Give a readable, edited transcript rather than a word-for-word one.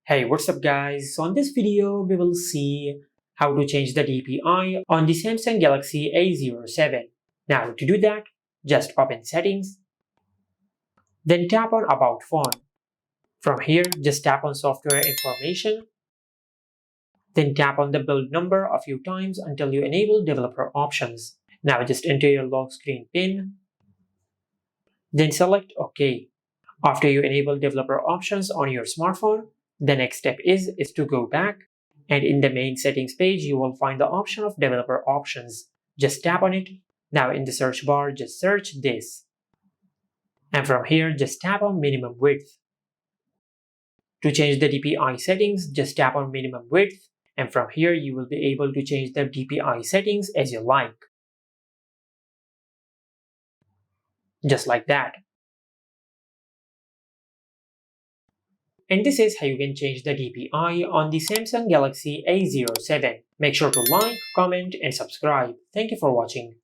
Hey, what's up guys? So in this video, we will see how to change the DPI on the Samsung Galaxy A07. Now to do that, just open settings, then tap on about phone. From here, just tap on software information, then tap on the build number a few times until you enable developer options. Now just enter your lock screen PIN, then select OK. After you enable developer options on your smartphone, the next step is to go back, and in the main settings page you will find the option of developer options. Just tap on it. Now in the search bar just search this, and from here just tap on minimum width. To change the DPI settings, just tap on minimum width, and from here you will be able to change the DPI settings as you like. Just like that. And this is how you can change the DPI on the Samsung Galaxy A07. Make sure to like, comment and subscribe. Thank you for watching.